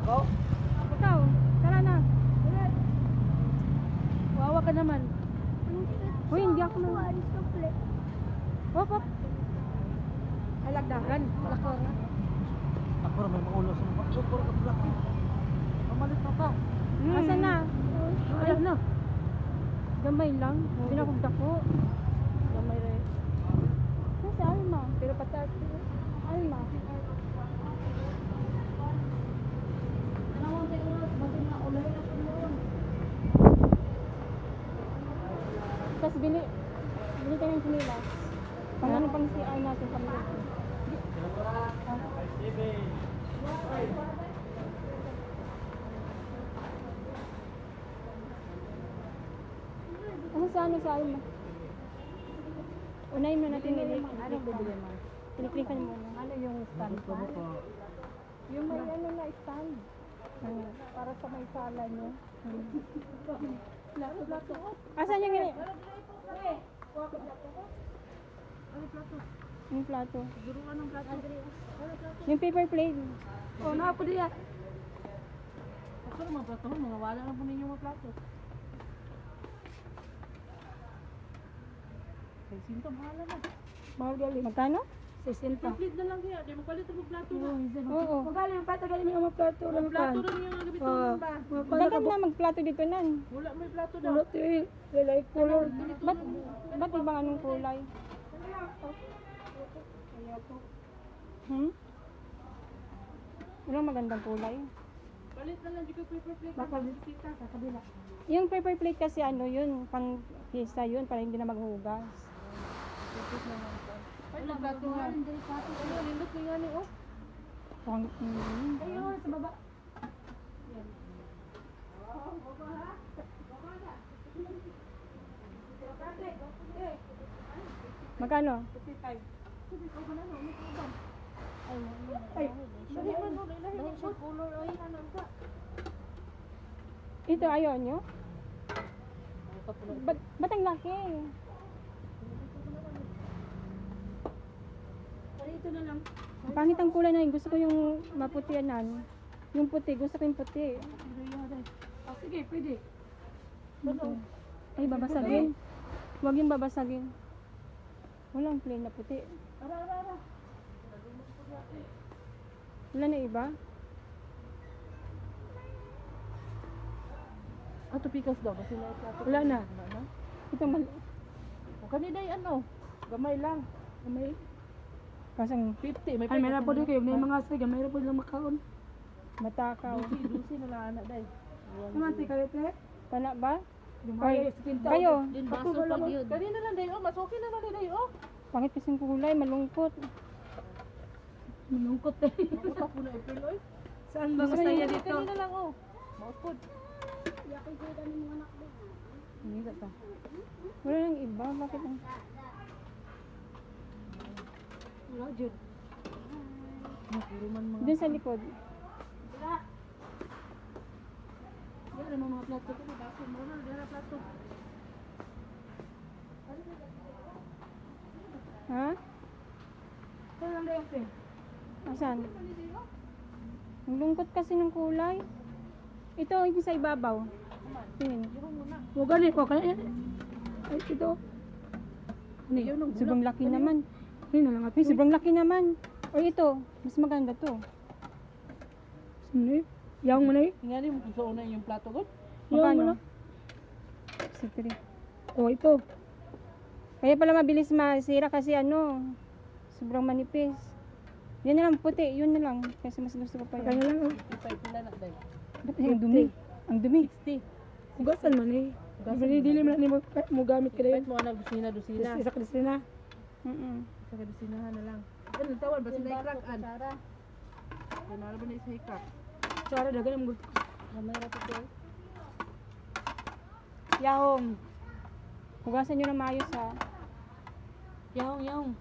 ako? Ikaw, tara na. Wawa ka naman. Uy, hindi ako na. Hop, hop. Ay, lagdagan. Lakor na. Ako rin may maulo sa mga super ka blaki. Mamalit na ka. Asan na? Ay na. Gamay lang. Pinakugda ko. Gamay rin. Nasa Alma. Pero patas. Alma. Tapos bili tayo ng sinilas. Pang ano pang CR natin kami dito. Ano sa Alma? Unahin mo natin Kiniklikan muna. Ano yung stand pa? Yung may ano na stand. Para sa may sala nyo. Plato. Asan yung gini? Yung plato. Duruan ng plato. Yung paper plate. Oh, na po diya. Ako rin mga plato. Mga wala na po ninyo mga plato. Ay, sinto, mahala na. Mahal gali. Magkano? 60. Complete na lang kaya. Di magpalit ang plato na. Oo. Magali yung plato gali mga plato lang Plato kan. na niya nga gabi Oh, ba? Dagan na magplato dito nan. Wala may plato daw. Ulo ti lalay color. Ba't ibang anong kulay? Walang magandang kulay. Palit na lang dito paper plate. Baka bisita sa kabila. Yung paper plate kasi ano yun, pang pista yun para hindi na maghugas. Ay, ang plato nga. Ay, nindot ko nga ni oh. Pang, Ayun sa baba. magkano? Ay, Dali man mo, dali siya color ay hanan ka. Ito ayaw nyo? Ba't ang laki? ito na lang. Pangit ang kulay na yun. Gusto ko yung maputianan. Yung puti, gusto ko yung puti. Oh, sige, pwede. Ay, babasagin. Huwag yung babasagin. Walang plain na puti. Ara. Wala na iba? Ato pikas daw kasi na plato. Wala na. Ito mal... O kanina ano, gamay lang. May Kasang 50, may ay may po din kayo, may mga siga, may po lang makaon. matakaw. Dusi na lang anak day. Naman si Karete? Pana ba? Yung Ay, mga spinta. kayo. Din baso pag yun. Kanina lang day, oh, mas okay naman day, oh. Pangit kasing kulay, malungkot. Malungkot eh. Utak mo na April, oy. Saan ba Gusto masaya niya dito? Kanina lang, oh. Maupod. Hindi ka pa. Wala nang iba, bakit ang... Wala, Jud. Puro man mga. Doon sa likod. Yan ang mga plato ko, baso mo na, dara plato. Ha? Saan lang dayo, Fe? Asan? Ang lungkot kasi ng kulay. Ito, yung sa ibabaw. Tingin. Huwag ganit ko, kaya ay, ito. Ano Sobrang laki naman. Yun na lang at Ay, sobrang laki naman. O ito, mas maganda to. Sino eh? Yang mo na eh? Nga rin, gusto ko na yung plato ko. Yang mo na? Si Tri. Oh, ito. Kaya pala mabilis masira kasi ano, sobrang manipis. Yan na lang puti, yun na lang. Kasi mas gusto ko pa Kaya yun. lang, oh. 55 pila na day. Ba't ang dumi? Ang dumi. 60. Hugasan man eh. Dili man ni mo gamit ka Kahit rin. mo anak dusina. Isa ka na. Sa kadusinahan na lang. Ano tawag ba sila i-crack-an? Kaya na ba na isa i-crack? Tsara, dagan ang gusto. Gamay ra to. Yahong. Hugasan nyo na maayos ha. Yahong.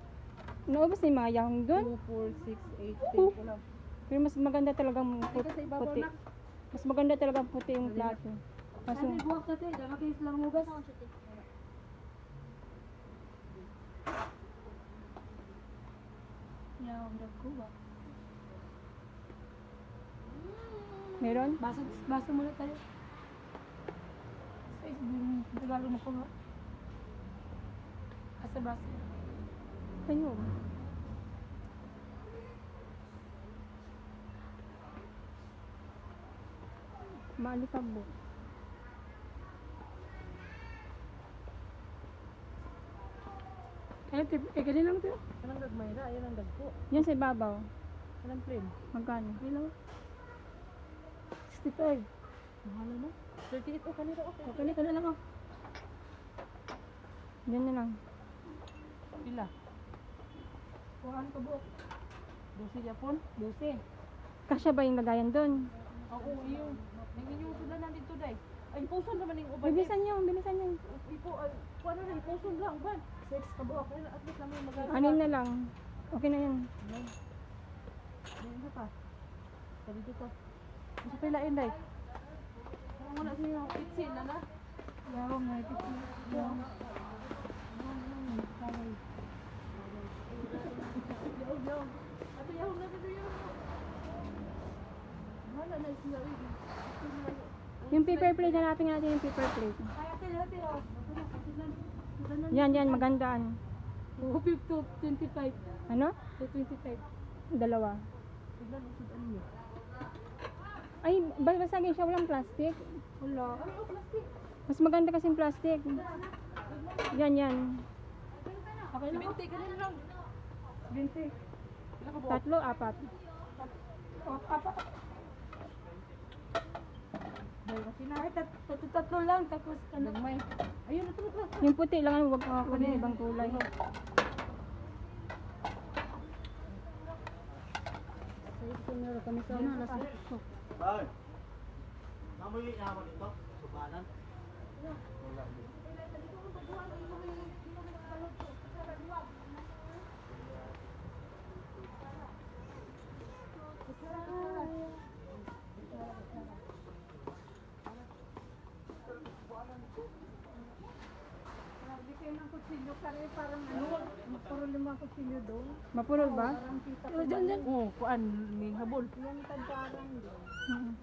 Naubos na yung mga yahong doon. 2, 4, 6, 8, 10 ko lang. Pero mas maganda talagang puti. Mas maganda talagang puti yung plato. Kaso, Sabi buwak ka tayo, daga kayo silang mugas. Yahong, dagko ba? Meron? Baso muna tayo. Ay, regalo mo ko nga. Asa baso? Ayun. Maalikabok. Ganun lang ito. Anong gagmayra? Ayan ang dagko. Yan sa ibabaw. Anong plain? Magkano? Ayun lang. 65. Mahal na. 38 o kanina okay. Okay, ka na lang oh. Yan na lang. Pila? Kuhaan ka buok. 12 Japon? 12. Kasya ba yung lagayan doon? Oo, iyo. Nanginyo sila nandito day. Ay, puson naman yung uban. Bilisan nyo, bilisan nyo. Ipo, kuha na rin, puson lang, uban. 6 ka buok. At least namin magagawa. Anin na lang. Okay na yan. Yan isa pa. Sa dito to. Isa pila yun day. Parang wala siya pitsin na na. Yaw, may kitchen. Yaw. Yaw. Ato yaw na dito yaw. Wala na sila. Yung paper plate, hanapin natin yung paper plate. Kaya ka natin oh. Yan, magandaan. 50 to 25. Ano? To 25. Dalawa. Tignan usod ano niyo. Ay, basagin siya, walang plastic. Wala. Mas maganda kasing plastic. Yan. Okay lang. 20 ganun lang. 20. Pila ka buok? 3, 4. O, apat. Dahil kasi na. Ay, tatlo lang. Tapos ano. Nagmay. Ayun, ito. Yung puti lang, huwag ako ng ibang kulay. Kami sa ano, nasa Ay, namoy yaman ito, subanan. Wala din. Hindi kayo ng kutsilyo kare parang ano, puro 5 kutsilyo doon. Mapulol ba? Parang kita ko. Diyan. Oo, kuan, may habol. Yung tagdarang doon.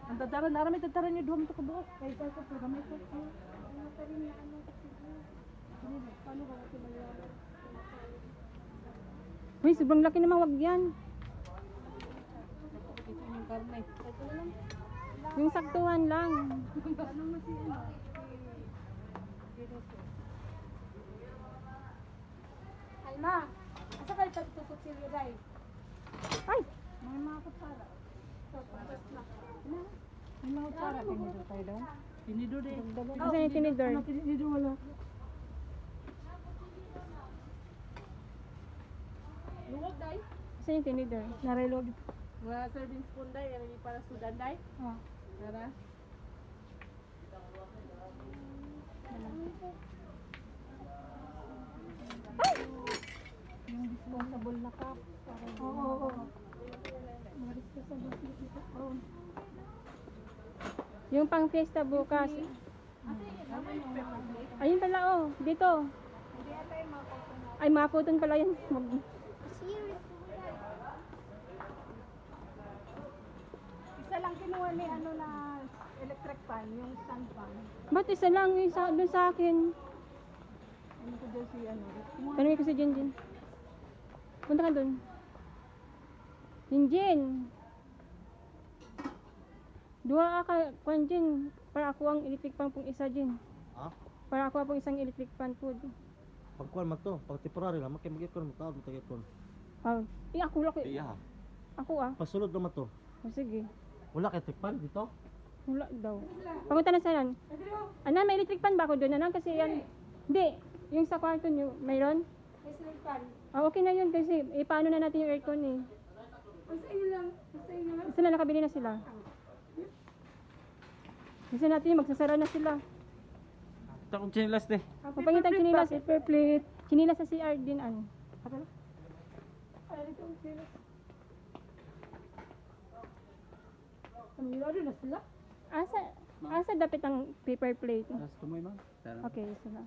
Ang tataran, naramay tataran niyo duha mo to ka buok. Kaysa ko pero may kutsilyo. Ano pa rin na ano kutsilyo. Paano ba natin malaman? Uy, sobrang laki naman, wag yan. Ito yung karne. Ito na lang. Yung saktuhan lang. Ano mo si ano? Alma, asa kayo pagkutsilyo dai? Ay! May mga kutsara. So, tapos na. May mga tsara, tinido tayo daw. Tinido din. Kasi yung tinidor. Ano, tinidyo wala. Luwag day. Kasi yung tinidor. Narilog. Mga serving spoon day, ano yung para sudan day. Oh. Nara. Yung disposable na cup. Oo. Mga disposable dito. Oo. Yung pang fiesta bukas. Ayun pala, oh. Dito. Ay, mga cotton pala yan. Isa lang kinuha ni ano na electric fan, yung stand fan. Ba't isa lang yung doon sa akin? Ano ko daw si ano. Tanungin ko si Jinjin. Punta ka doon. Jinjin! Dua ka, kwan Jin. Para ako ang electric fan pong isa, Jin. Ha? Para ako pong isang electric fan po. Pagkuan man to, pag temporary lang, makimagikon mo tawag mo tagikon. Oh, ako lang. Iya. Ako ah. Pasulod naman to. Oh, sige. Wala kay tikpan dito. Wala daw. Papunta na saan? Ana, may electric fan ba ako doon? Ano? Kasi yan. Hindi. Yung sa kwarto nyo, mayroon? Electric fan. Ah, okay na yun kasi paano na natin yung aircon eh. Ang sa inyo lang. Ang sa inyo lang. Isa na nakabili na sila. Isa natin yung magsasara na sila. Takong chinilas de. Papangitang chinilas. Paper plate. Chinilas sa CR din ano. Ay, ito ang sila. Ang laro na sila. Asa dapat ang paper plate? Nas tumoy man. Okay, sila.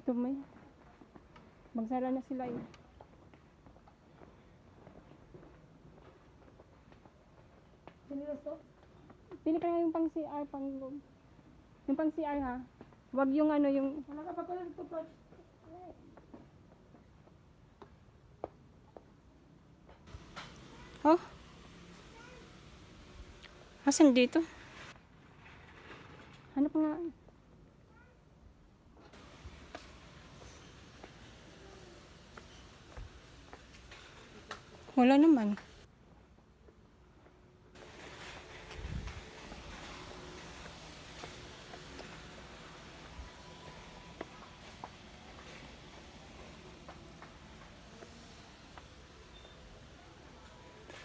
Ito may. Magsara na sila eh. Sinilas to? Pili ka nga yung pang CR, yung pang CR ha. Wag yung ano, yung, Wala ka pa pala dito, Poch. oh. Asan dito? Ano pa nga? Wala naman.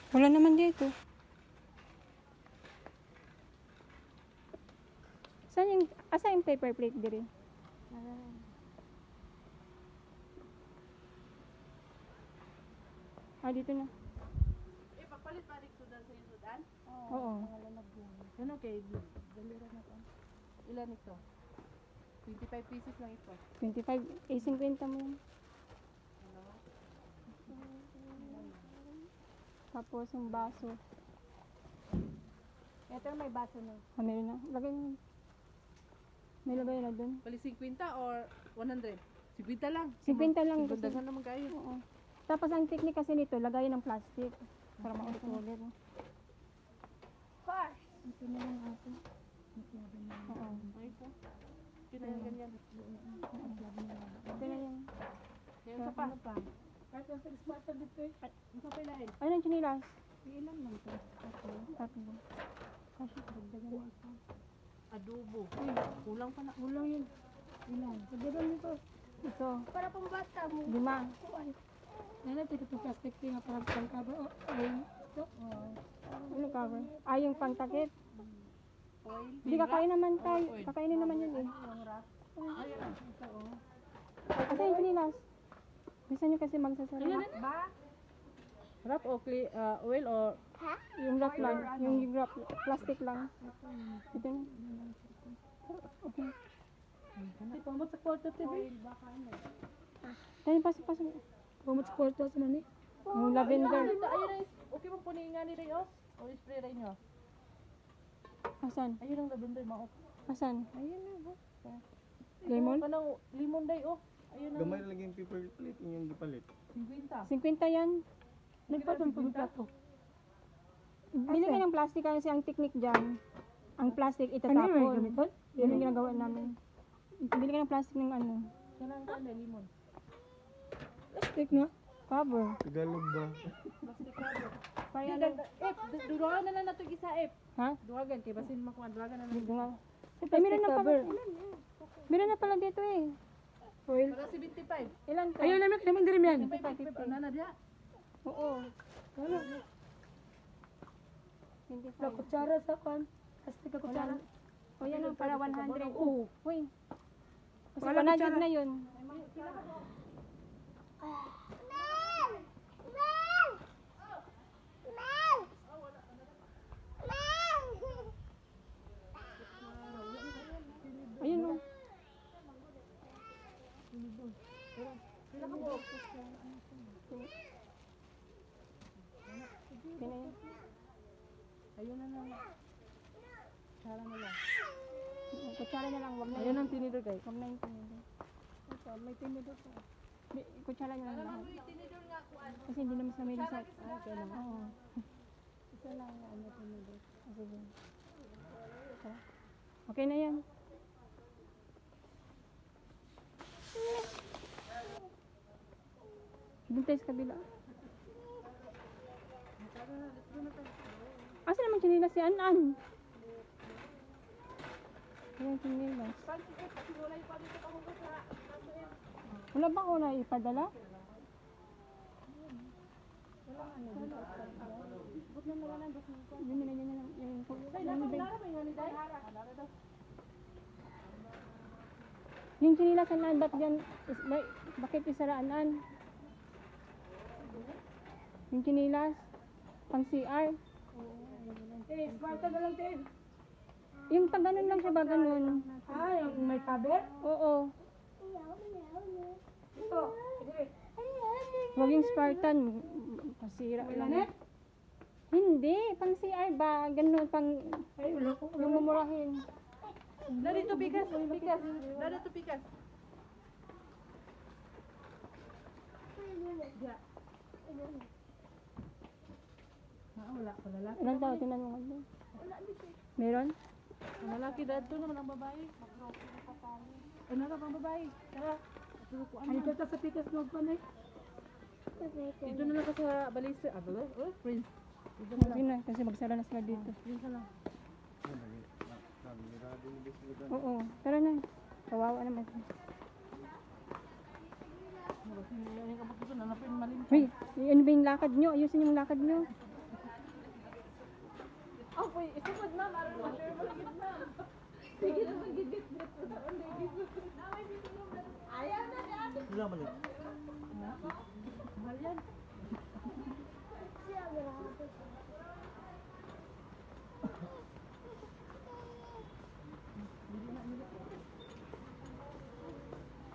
Wala naman dito. Saan yung, asa yung paper plate diri? Ah, dito na. Eh, papalit pa rin sudan sa yung sudan? Oo. Ano kay dalira na to. Ilan ito? 25 pieces lang ito. 25, 50 mo yan. Tapos yung baso. Ito may baso na. Ah, meron na. Lagay mo. May lagay na dun. Bali 50 or 100? 50 lang. 50 lang Kasi. kasi. naman kayo. Oo. Tapos ang technique kasi nito, lagayan ng plastic. Para maulit-ulit. Ito na lang ate. Oo. Ay po. Ganyan. Ito na yan. Yan sa pa. Kahit ang pag-spot dito eh. Ano pa ilahin? Ayun ang chinilas. Ilan lang to? Tatlo. Kasi dagdagan mo isa. Adobo. Kulang pa na. Kulang yun. Ilan? Pagdagan mo to. Ito. Para pang bata mo. 5. Nana, ito itong plastic thing para pang cover. Oh, ay. Ito. Ano cover? Ah, yung pangtakip. Oil. Hindi kakain naman tayo. Kakainin naman yun eh. Ayun. Kasi yung chinilas. Bisa nyo kasi magsasara. Ba? Wrap o oil or Yung wrap lang. Yung wrap. Plastic lang. Ito na. Okay. Ay, pamot sa kwarto, TV. Tayo, pasok. Pamot sa kwarto sa mani. Yung lavender. Ayun na. Okay mo punin nga ni Ray, oh. O spray rin nyo. Asan? Ayun ang lavender, maok. Asan? Ayun na, oh. Lemon? Kanang limon day, oh. Ayun na. Gamay lang yung paper plate yung gipalit. 50. 50 yan. Nagpatong pagplato. Bili ka ng plastic kasi ang technique dyan. Ang plastic Ano yung itatapon. gamiton? Yun yung ginagawa namin. Bili ka ng plastic ng ano. Kanang kanda, limon. Plastic na. Cover. Tagalog ba? Plastic cover. Kaya Ay, ano? duwagan na lang natin isa, Ha? Duwagan, kay basin makuha. Duwagan na lang. Dito nga. Eh, meron na pala. Meron na pala dito eh. Oil. Para 75. Ilan to? Ayaw namin, naman din yan. 50. Ano na diya? Oo. Ano? 25. Kutsara sa kwan. Plastic ka kutsara. O yan ang para 100. Oo. Uy. Kasi Wala 100 kutsara. na yun. Ayun o. Ayun na lang. Tsara na lang. Kutsara na lang. Wag na Ayun ang tinidor, guys. Wag na yung tinidor. May tinidor pa. Kutsara na lang lahat. Kasi hindi naman sa may recycle. Okay lang. Oo. Isa lang ano tinidor. Sige. Okay na yan. Doon tayo sa kabila. Asa naman chinilas si An-An? Ayan chinilas. Wala ba ako na ipadala? Yun na lang. Yung chinilas An-An, ba't dyan? Bakit isaraan-an? Yung chinilas? Pang CR? Eh, smarta na lang din. Yung pag ganun lang siya ba ganun? Ah, yung may cover? Oo. Ito. Huwag yung Spartan. Masira lang. Hindi. Pang CR ba? Ganun. Pang yung mumurahin. Dari to pikas. Pikas. Dari to pikas. Ya. Wala pa lalaki. Ilan tao? Tinanong mo. Meron? Ang lalaki dito naman ang babae. Ano na pang babae? Tara. Ay, dito sa pikas mo pa na. Dito na lang ka sa balisa. Prince. Dito na lang. Yun na. Kasi magsara na sila dito. Dito na lang. Oo. Tara na. Kawawa naman. Ano ka dito? Nanapin malim. Uy, ano ba yung lakad nyo? Ayusin yung lakad nyo. Oh, boy, isupod na. Maroon mo. Sure mo lagi na. Sige na magigit. Ayaw na dyan. Wala man yun. Mahal yan.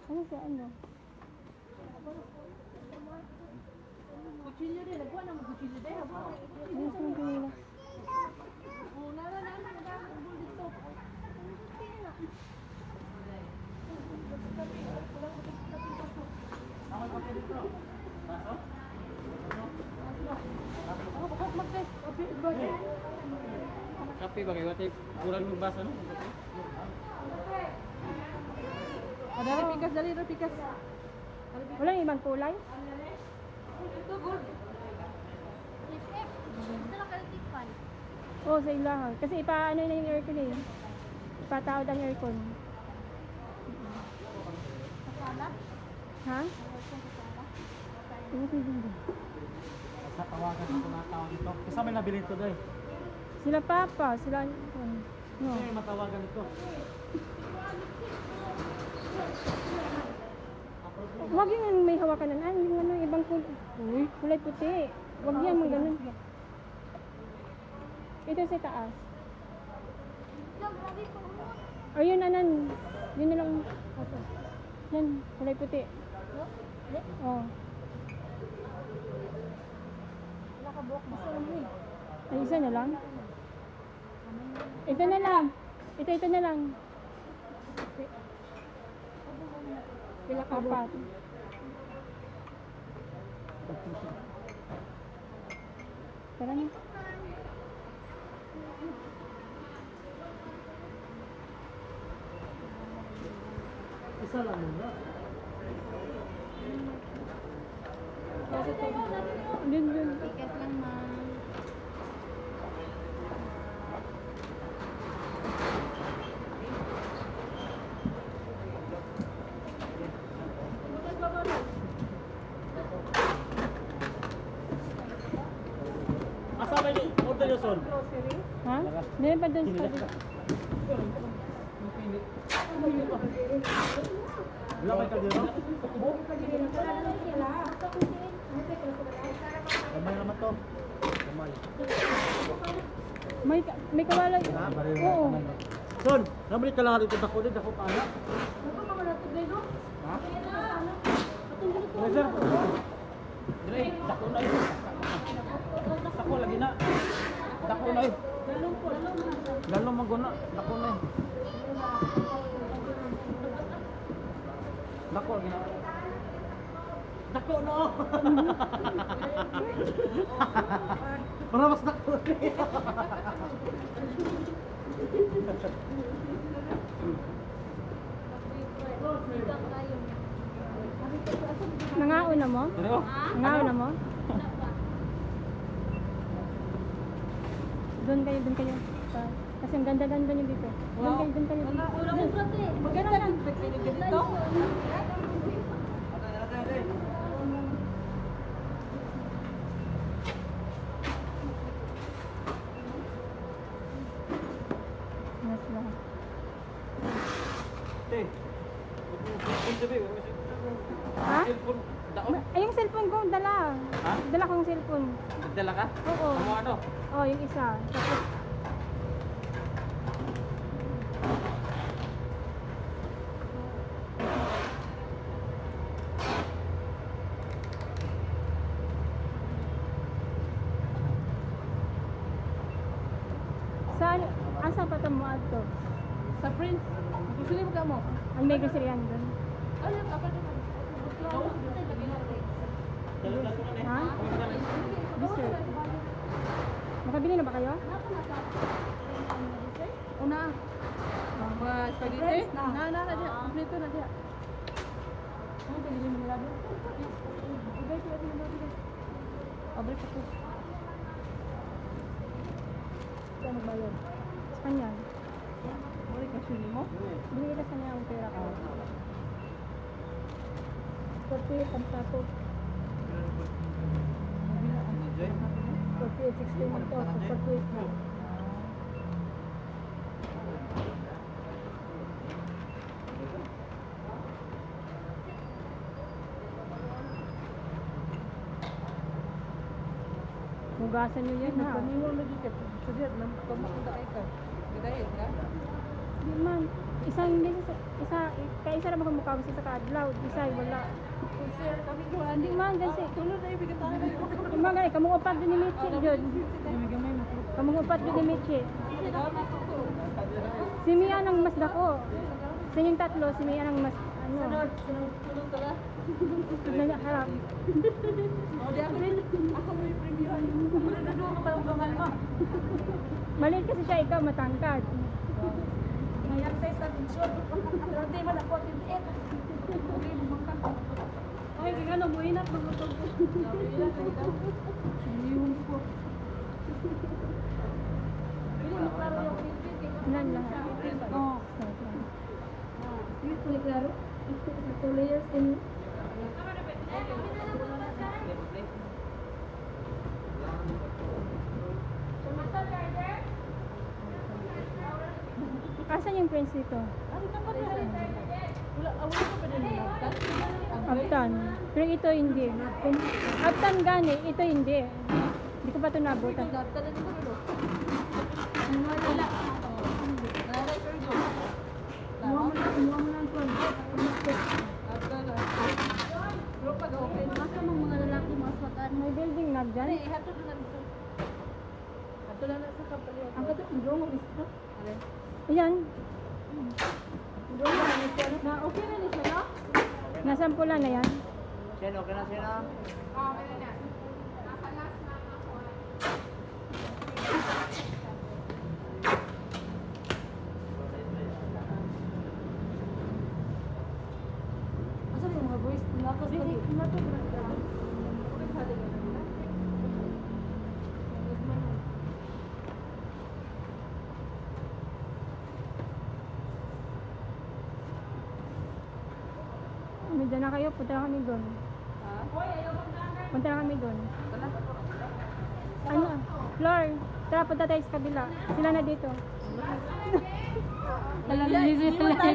Ano sa ano? Kutsilyo din. Nagkuha na mag-kutsilyo din. Ayos lang kanila. Kape ba kayo? Kurang yung basa no? Dari pikas, dari pikas. Walang ibang kulay? Ito, good. Oo, sa ilahan. Kasi ipaano na yung aircon eh. Ipatawad ang aircon. Ha? Ano ko yun ba? Sa tawagan sa tumatawag ito. Kasi may nabilin ito doy. Sila papa, sila... no. Kasi may matawagan ito. Huwag yung may hawakan na. Yung ano, ibang kulay puti. Huwag yan, mga ganun. Ito sa taas. O yun, anan. Yun na lang. Yan, kulay puti. Oh. Ay, isa na lang. Ito na lang. Ito na lang. Pila ka apat. Tara na. Isa lang muna. Dun. Pikas lang, ma'am. Asa ba yung order nyo, Son? Ha? Meron pa dun sa... Wala ba yung dito? Kamay naman to. Kamay. May kawalay. Ha? Baril na Oo. kamay. Son, naman ka lang dito dako din, dako pa anak. Ha? Yes, sir. Dire, dako na yun. Dako lagi na. Dako na yun. Lalong maguna. Dako na yun. Dako lagi na. Dako na. Para mas dako. Nangauna mo? Ano? Nangauna mo? Doon kayo. Kasi ang ganda-ganda niyo dito. Doon kayo. Maganda lang. Ganito. Mas lang. Te. Ha? Cellphone daon. Ay, yung cellphone ko, dala. Ha? Dala ko yung cellphone. Nagdala ka? Oo. Ano? Oh, yung isa. Tapos, Asa pa ito mo ato? Sa Prince. Gusto mo ka mo? Ang may groceryan doon. Ano yung kapal ko? Ha? Dessert. Makabili na ba kayo? Una. Mga spaghetti? Na dia. Kompleto na dia. Ano pwede mo nila doon? Ibay ko natin yung mga Abri pa ko. Saan magbayad? Sa kanya. Mori ka suni mo? Binigay ka sa niya ang pera ko. 48 ang plato. 48, 16 ang to. 48 na. Hugasan nyo yan ha. Paniwang lagi ka. Sabihat, pamakunda ay ka. Gadayin ka? Di man. Isang hindi isa kaisa ra mga mukha sa kadlaw, isa wala. Sir, kami ko Hindi man kasi. Tulad ay bigatan. Imong gani kamong upat din ni Michi jud. Gamay mo. Kamong upat din ni Michi. Si Mia nang mas dako. Sa inyong tatlo, si Mia nang mas ano. Sunod tala. Nanya harap. O, di ako rin. Ako may premium. Wala na doon ka palang bangal mo. Maliit kasi siya, ikaw matangkad. May exercise na picture. Pero di man ako tinit. Ay, ano mo inat magutog. Siniyong ko. Nan lahat. Oo. Hindi ko ni klaro. 2 layers din. Asan yung prince dito? Wala, awal ka pa din nilagtan? Aptan. Pero ito hindi. Aptan gani, ito hindi. Hindi ko pa ito nabutan. Nilagtan na dito rin. Wala. Nanay Virgo. Kumuha mo lang ito. Nilagtan na. Pero pag open, masa mga lalaki maswatan. May building na dyan. Ano, ihato na lang ito. Hato na lang sa kapaliwan. Ang kato, ang drone is ito. Ano? Ayan. Na okay na ni siya, no? Nasampula na yan. Sen, okay na sen ah. Asa yung mga boys? Lakas na di. Medyo na kayo, punta na kami doon. Punta na kami doon. Ano? Flor, tara punta tayo sa kabila. Sila na dito. Nalilisit na lang.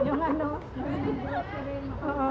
Yung ano? Oo.